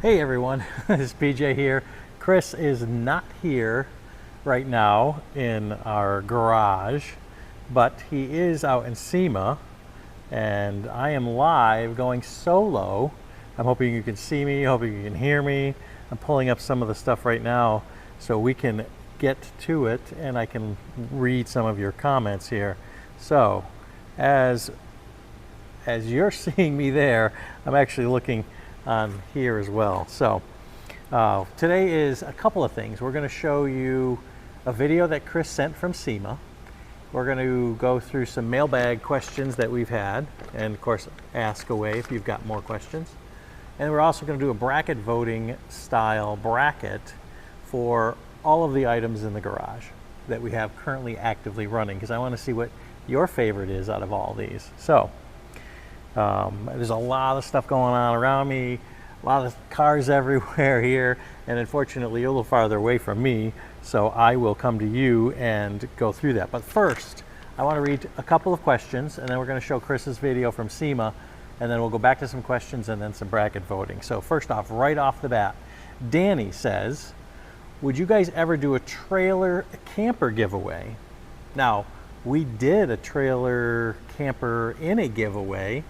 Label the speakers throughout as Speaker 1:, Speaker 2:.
Speaker 1: Hey everyone, this is PJ here. Chris is not here right now in our garage, but he is out in SEMA, and I am live going solo. I'm hoping you can see me, hoping you can hear me. I'm pulling up some of the stuff right now so we can get to it and I can read some of your comments here. So, as you're seeing me there, I'm actually looking on here as well. So today is a couple of things. We're going to show you a video that Chris sent from SEMA. We're going to go through some mailbag questions that we've had, and of course ask away if you've got more questions. And we're also going to do a bracket voting style bracket for all of the items in the garage that we have currently actively running, because I want to see what your favorite is out of all these. So there's a lot of stuff going on around me, a lot of cars everywhere here, and unfortunately you're a little farther away from me, so I will come to you and go through that. But first, I want to read a couple of questions, and then we're going to show Chris's video from SEMA, and then we'll go back to some questions and then some bracket voting. So first off, right off the bat, Danny says, would you guys ever do a trailer camper giveaway? Now, we did a trailer camper in a giveaway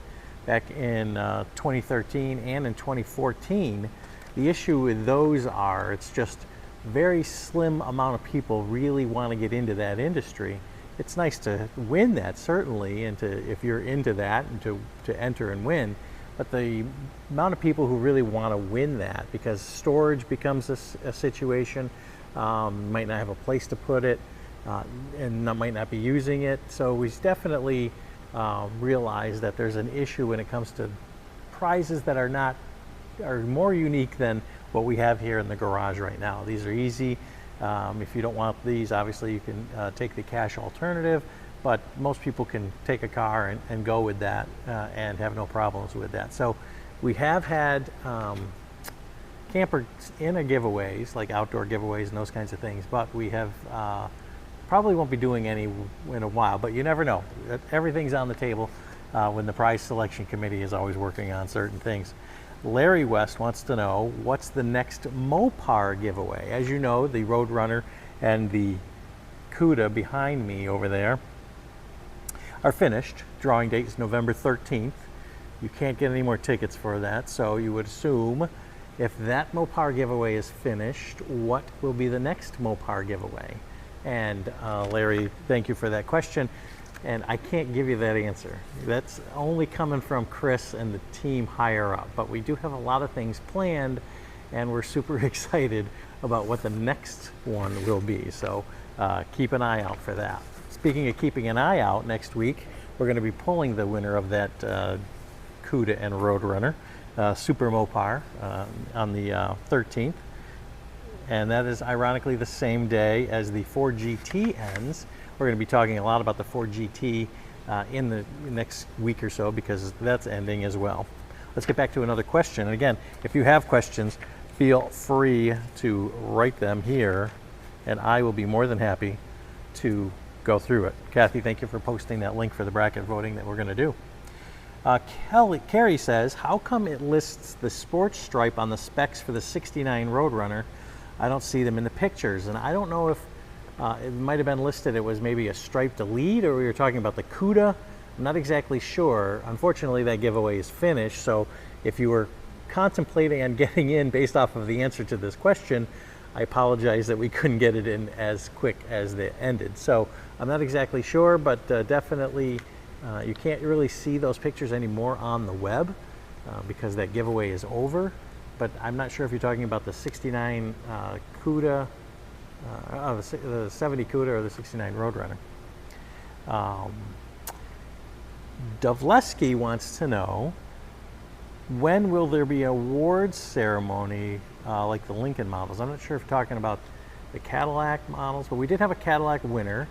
Speaker 1: back in 2013 and in 2014. The issue with those are it's just very slim amount of people really want to get into that industry. It's nice to win that, certainly, and if you're into that and to enter and win, but the amount of people who really want to win that, because storage becomes a situation, might not have a place to put it, and might not be using it. So we definitely realize that there's an issue when it comes to prizes that are more unique than what we have here in the garage right now. These are easy. If you don't want these, obviously you can take the cash alternative, but most people can take a car and go with that and have no problems with that. So we have had campers in a giveaways, like outdoor giveaways and those kinds of things, but we have probably won't be doing any in a while, but you never know. Everything's on the table when the prize selection committee is always working on certain things. Larry West wants to know, what's the next Mopar giveaway? As you know, the Roadrunner and the Cuda behind me over there are finished. Drawing date is November 13th. You can't get any more tickets for that, so you would assume if that Mopar giveaway is finished, what will be the next Mopar giveaway? And Larry, thank you for that question. And I can't give you that answer. That's only coming from Chris and the team higher up. But we do have a lot of things planned, and we're super excited about what the next one will be. So keep an eye out for that. Speaking of keeping an eye out, next week we're going to be pulling the winner of that Cuda and Roadrunner Super Mopar on the 13th. And that is ironically the same day as the Ford GT ends. We're going to be talking a lot about the Ford GT in the next week or so, because that's ending as well. Let's get back to another question. And again, if you have questions, feel free to write them here, and I will be more than happy to go through it. Kathy, thank you for posting that link for the bracket voting that we're going to do. Carrie says, how come it lists the sports stripe on the specs for the 69 Roadrunner? I don't see them in the pictures, and I don't know if it might have been listed, it was maybe a striped Elite, or we were talking about the Cuda. I'm not exactly sure. Unfortunately, that giveaway is finished, so if you were contemplating on getting in based off of the answer to this question, I apologize that we couldn't get it in as quick as it ended. So I'm not exactly sure, but definitely you can't really see those pictures anymore on the web because that giveaway is over. But I'm not sure if you're talking about the 69 Cuda, the 70 Cuda or the 69 Roadrunner. Dovleski wants to know, when will there be an awards ceremony like the Lincoln models? I'm not sure if you're talking about the Cadillac models, but we did have a Cadillac winner,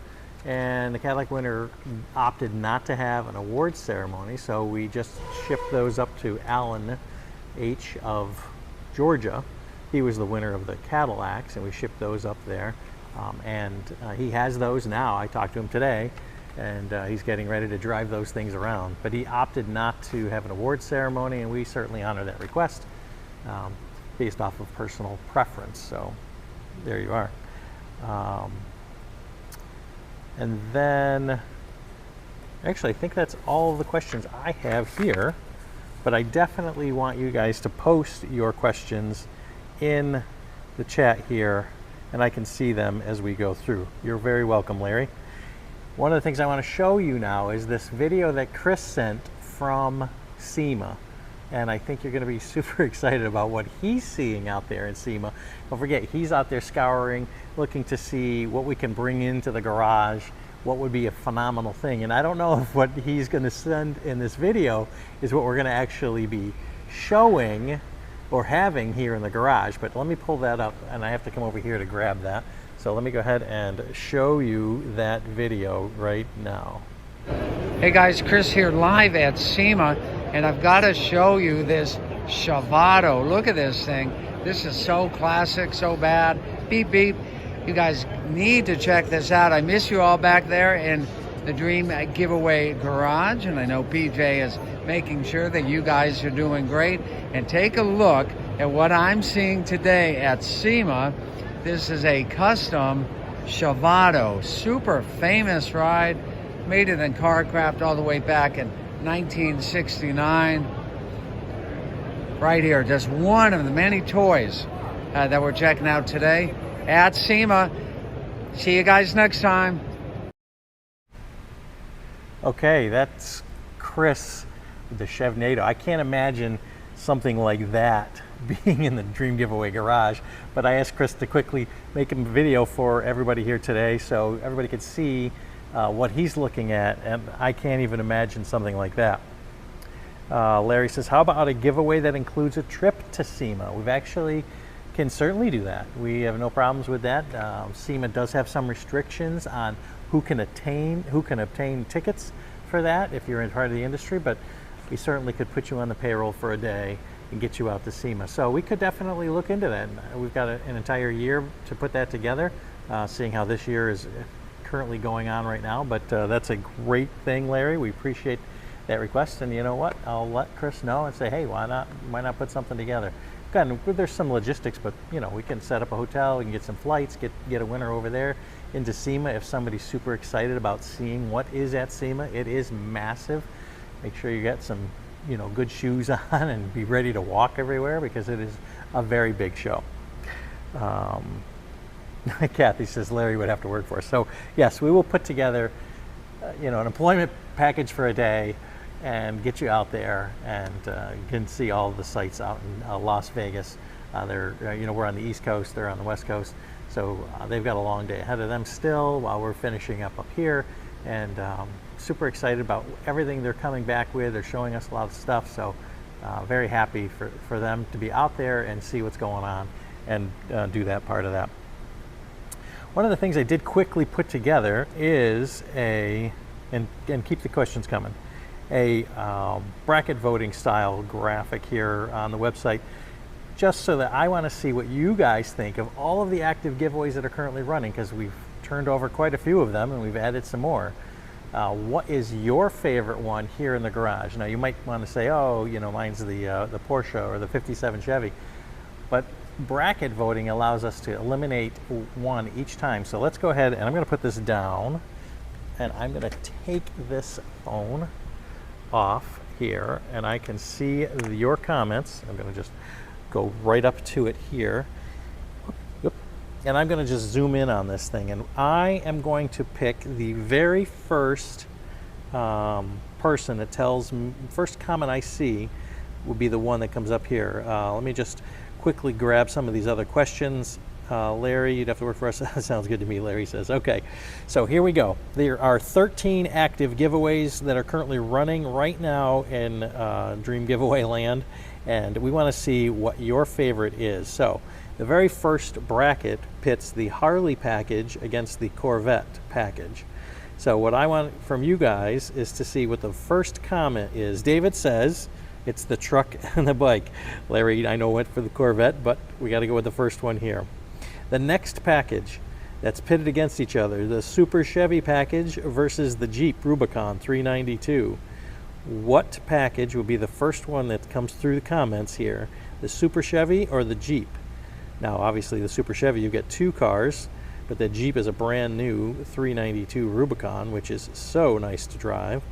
Speaker 1: and the Cadillac winner opted not to have an awards ceremony, so we just shipped those up to Alan H. of Georgia. He was the winner of the Cadillacs, and we shipped those up there. And he has those now. I talked to him today, and he's getting ready to drive those things around. But he opted not to have an award ceremony, and we certainly honor that request. based off of personal preference. So there you are. And then, actually, I think that's all of the questions I have here, but I definitely want you guys to post your questions in the chat here, and I can see them as we go through. You're very welcome, Larry. One of the things I want to show you now is this video that Chris sent from SEMA. And I think you're going to be super excited about what he's seeing out there in SEMA. Don't forget, he's out there scouring, looking to see what we can bring into the garage, what would be a phenomenal thing. And I don't know if what he's going to send in this video is what we're going to actually be showing or having here in the garage. But let me pull that up, and I have to come over here to grab that. So let me go ahead and show you that video right now.
Speaker 2: Hey guys, Chris here live at SEMA, and I've got to show you this Shavado. Look at this thing. This is so classic, so bad. Beep, beep. You guys need to check this out. I miss you all back there in the Dream Giveaway Garage, and I know PJ is making sure that you guys are doing great. And take a look at what I'm seeing today at SEMA. This is a custom Shavado, super famous ride, made it in Carcraft all the way back in 1969. Right here, just one of the many toys that we're checking out today at SEMA. See you guys next time.
Speaker 1: Okay, that's Chris with the Chevnado. I can't imagine something like that being in the Dream Giveaway Garage, but I asked Chris to quickly make a video for everybody here today so everybody could see what he's looking at, and I can't even imagine something like that. Larry says, how about a giveaway that includes a trip to SEMA? We've actually can certainly do that. We have no problems with that. SEMA does have some restrictions on who can obtain tickets for that if you're in part of the industry, but we certainly could put you on the payroll for a day and get you out to SEMA. So we could definitely look into that. We've got an entire year to put that together, seeing how this year is currently going on right now, but that's a great thing, Larry. We appreciate that request, and you know what? I'll let Chris know and say, hey, why not put something together? Again, there's some logistics, but you know, we can set up a hotel, we can get some flights, get a winner over there into SEMA if somebody's super excited about seeing what is at SEMA. It is massive. Make sure you get some, you know, good shoes on and be ready to walk everywhere because it is a very big show. Kathy says Larry would have to work for us. So yes, we will put together, you know, an employment package for a day and get you out there, and you can see all the sites out in Las Vegas. You know, we're on the East Coast, they're on the West Coast, so they've got a long day ahead of them still while we're finishing up here, and super excited about everything they're coming back with. They're showing us a lot of stuff, so very happy for them to be out there and see what's going on and do that part of that. One of the things I did quickly put together is and keep the questions coming, a bracket voting style graphic here on the website, just so that I want to see what you guys think of all of the active giveaways that are currently running, because we've turned over quite a few of them and we've added some more. What is your favorite one here in the garage? Now you might want to say, oh, you know, mine's the Porsche or the 57 Chevy, but bracket voting allows us to eliminate one each time. So let's go ahead, and I'm going to put this down, and I'm going to take this phone off here, and I can see your comments. I'm going to just go right up to it here, and I'm going to just zoom in on this thing, and I am going to pick the very first person that tells me, first comment I see will be the one that comes up here. Let me just quickly grab some of these other questions. Larry, you'd have to work for us. That sounds good to me, Larry says. Okay, so here we go. There are 13 active giveaways that are currently running right now in Dream Giveaway land, and we want to see what your favorite is. So the very first bracket pits the Harley package against the Corvette package. So what I want from you guys is to see what the first comment is. David says it's the truck and the bike. Larry, I know, went for the Corvette, but we got to go with the first one here. The next package that's pitted against each other, the Super Chevy package versus the Jeep Rubicon 392. What package will be the first one that comes through the comments here the Super Chevy or the Jeep. Now, obviously, the Super Chevy, you get 2 cars, but the Jeep is a brand new 392 Rubicon, which is so nice to drive.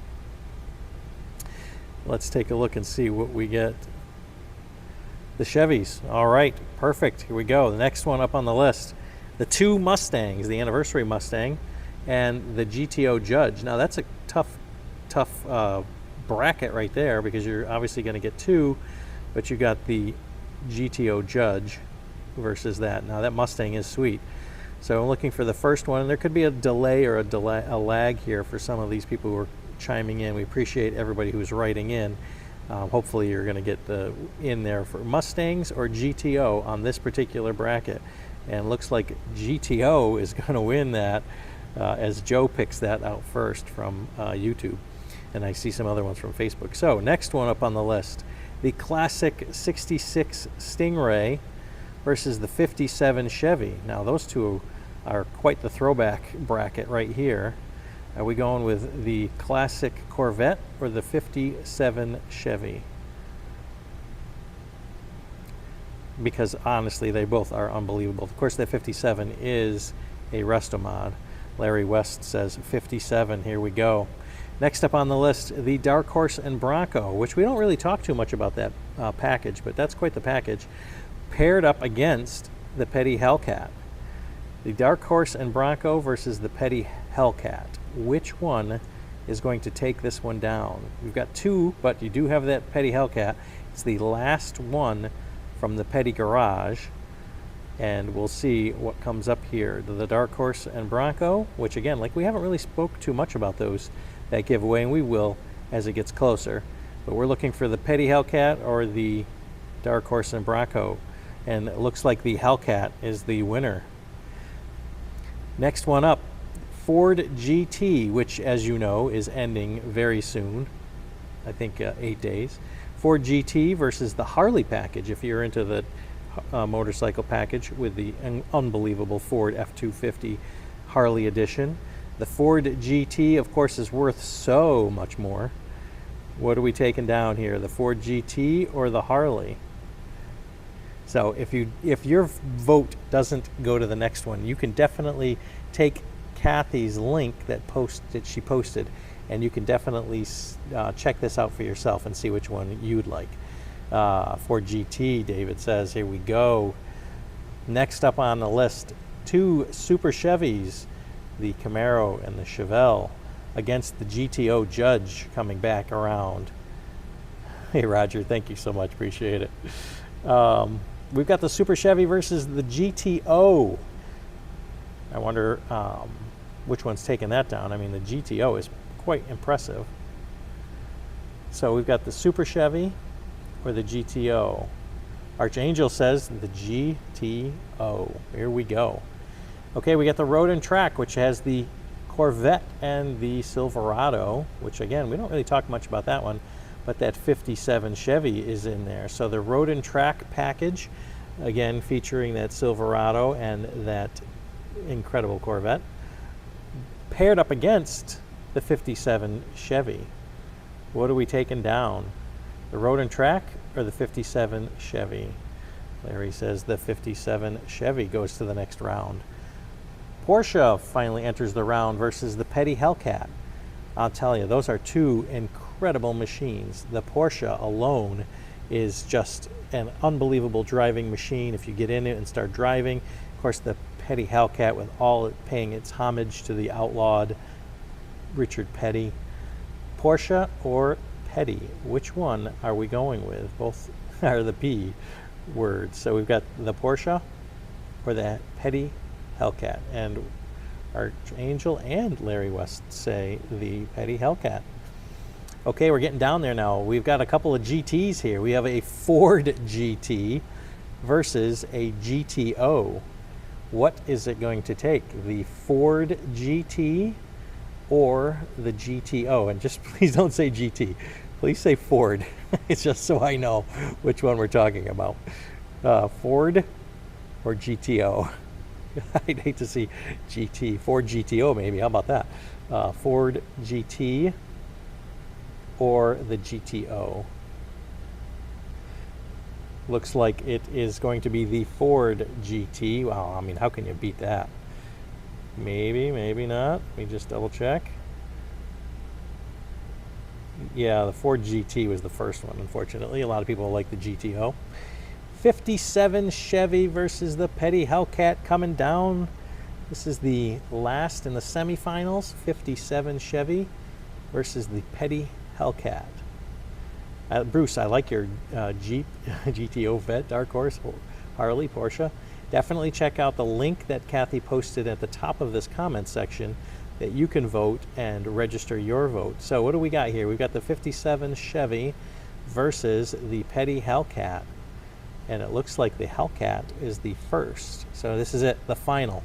Speaker 1: Let's take a look and see what we get. The Chevys. All right, perfect. Here we go. The next one up on the list. The 2 Mustangs, the anniversary Mustang, and the GTO Judge. Now, that's a tough bracket right there, because you're obviously going to get 2, but you got the GTO Judge versus that. Now, that Mustang is sweet. So I'm looking for the first one, and there could be a delay or a lag here for some of these people who are chiming in. We appreciate everybody who's writing in. Hopefully you're going to get in there for Mustangs or GTO on this particular bracket. And looks like GTO is going to win that, as Joe picks that out first from YouTube. And I see some other ones from Facebook. So next one up on the list, the classic 66 Stingray versus the 57 Chevy. Now those two are quite the throwback bracket right here. Are we going with the classic Corvette or the 57 Chevy? Because honestly, they both are unbelievable. Of course, the 57 is a resto mod. Larry West says 57. Here we go. Next up on the list, the Dark Horse and Bronco, which we don't really talk too much about that package, but that's quite the package, paired up against the Petty Hellcat. The Dark Horse and Bronco versus the Petty Hellcat. Which one is going to take this one down? We've got 2, but you do have that Petty Hellcat. It's the last one from the Petty Garage, and we'll see what comes up here. The Dark Horse and Bronco, which again, like, we haven't really spoke too much about that giveaway, and we will as it gets closer. But we're looking for the Petty Hellcat or the Dark Horse and Bronco, and it looks like the Hellcat is the winner. Next one up, Ford GT, which, as you know, is ending very soon. I think 8 days. Ford GT versus the Harley package, if you're into the motorcycle package with the unbelievable Ford F-250 Harley edition. The Ford GT, of course, is worth so much more. What are we taking down here, the Ford GT or the Harley? So if your vote doesn't go to the next one, you can definitely take Kathy's link that she posted, and you can definitely check this out for yourself and see which one you'd like. Ford GT, David says. Here we go. Next up on the list, 2 Super Chevys, the Camaro and the Chevelle, against the GTO Judge coming back around. Hey, Roger, thank you so much. Appreciate it. We've got the Super Chevy versus the GTO. I wonder which one's taking that down. I mean, the GTO is quite impressive. So we've got the Super Chevy or the GTO. Archangel says the GTO. Here we go. Okay, we got the Road and Track, which has the Corvette and the Silverado, which again, we don't really talk much about that one, but that 57 Chevy is in there. So the Road and Track package, again, featuring that Silverado and that incredible Corvette, paired up against the 57 Chevy. What are we taking down? The Road and Track or the 57 Chevy? Larry says the 57 Chevy goes to the next round. Porsche finally enters the round versus the Petty Hellcat. I'll tell you, those are 2 incredible machines. The Porsche alone is just an unbelievable driving machine if you get in it and start driving. Of course, the Petty Hellcat, with all it paying its homage to the outlawed Richard Petty. Porsche or Petty, which one are we going with? Both are the P words. So we've got the Porsche or the Petty Hellcat, and Archangel and Larry West say the Petty Hellcat. Okay, we're getting down there now. We've got a couple of GTs here. We have a Ford GT versus a GTO. What is it going to take? The Ford GT or the GTO? And just please don't say GT. Please say Ford. It's just so I know which one we're talking about. Ford or GTO? I'd hate to see GT. Ford GTO maybe. How about that? Ford GT or the GTO? Looks like it is going to be the Ford GT. Wow, I mean, how can you beat that? Maybe, maybe not. Let me just double check. Yeah, the Ford GT was the first one, unfortunately. A lot of people like the GTO. 57 Chevy versus the Petty Hellcat coming down. This is the last in the semifinals. 57 Chevy versus the Petty Hellcat. Bruce, I like your Jeep GTO Vet, Dark Horse, Harley, Porsche. Definitely check out the link that Kathy posted at the top of this comment section that you can vote and register your vote. So what do we got here? We've got the 57 Chevy versus the Petty Hellcat. And it looks like the Hellcat is the first. So this is it, the final.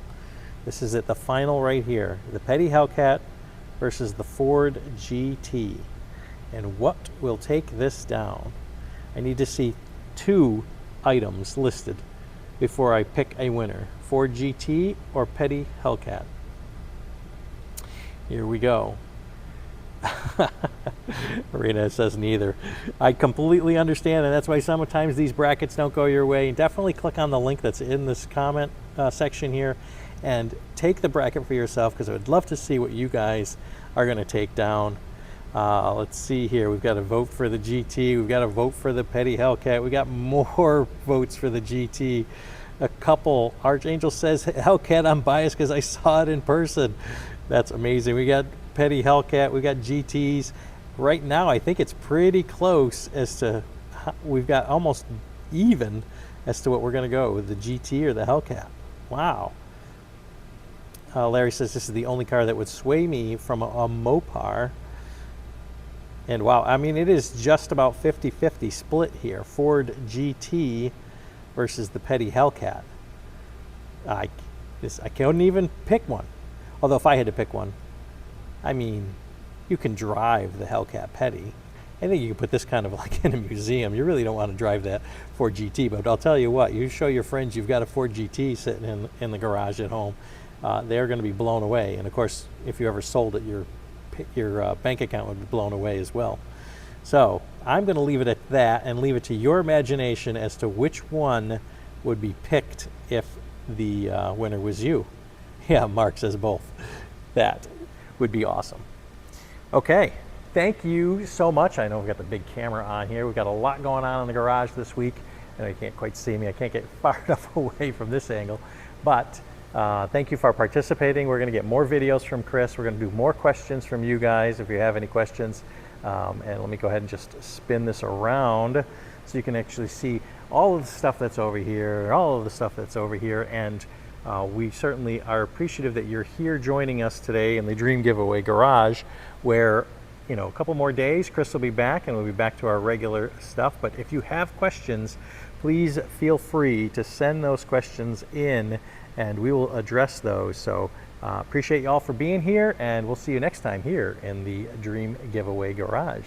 Speaker 1: This is it, the final right here. The Petty Hellcat versus the Ford GT. And what will take this down? I need to see 2 items listed before I pick a winner. Ford GT or Petty Hellcat. Here we go. Marina says neither. I completely understand, and that's why sometimes these brackets don't go your way. Definitely click on the link that's in this comment section here and take the bracket for yourself, because I would love to see what you guys are going to take down. Let's see here. We've got a vote for the GT. We've got a vote for the Petty Hellcat. We got more votes for the GT. A couple. Archangel says Hellcat. I'm biased because I saw it in person. That's amazing. We got Petty Hellcat. We got GTs. Right now, I think it's pretty close as to, we've got almost even as to what we're going to go with the GT or the Hellcat. Wow. Larry says this is the only car that would sway me from a Mopar. And wow, I mean, it is just about 50-50 split here. Ford GT versus the Petty Hellcat. I couldn't even pick one. Although if I had to pick one, I mean, you can drive the Hellcat Petty. I think you can put this kind of like in a museum. You really don't want to drive that Ford GT, but I'll tell you what, you show your friends you've got a Ford GT sitting in the garage at home, they're going to be blown away. And of course, if you ever sold it, your bank account would be blown away as well. So I'm going to leave it at that and leave it to your imagination as to which one would be picked if the winner was you. Yeah, Mark says both. That would be awesome. Okay, thank you so much. I know we've got the big camera on here. We've got a lot going on in the garage this week. I know you can't quite see me. I can't get far enough away from this angle. But thank you for participating. We're going to get more videos from Chris. We're going to do more questions from you guys if you have any questions. And let me go ahead and just spin this around so you can actually see all of the stuff that's over here, all of the stuff that's over here. And we certainly are appreciative that you're here joining us today in the Dream Giveaway Garage, where, you know, a couple more days, Chris will be back and we'll be back to our regular stuff. But if you have questions, please feel free to send those questions in and we will address those. So appreciate you all for being here, and we'll see you next time here in the Dream Giveaway Garage.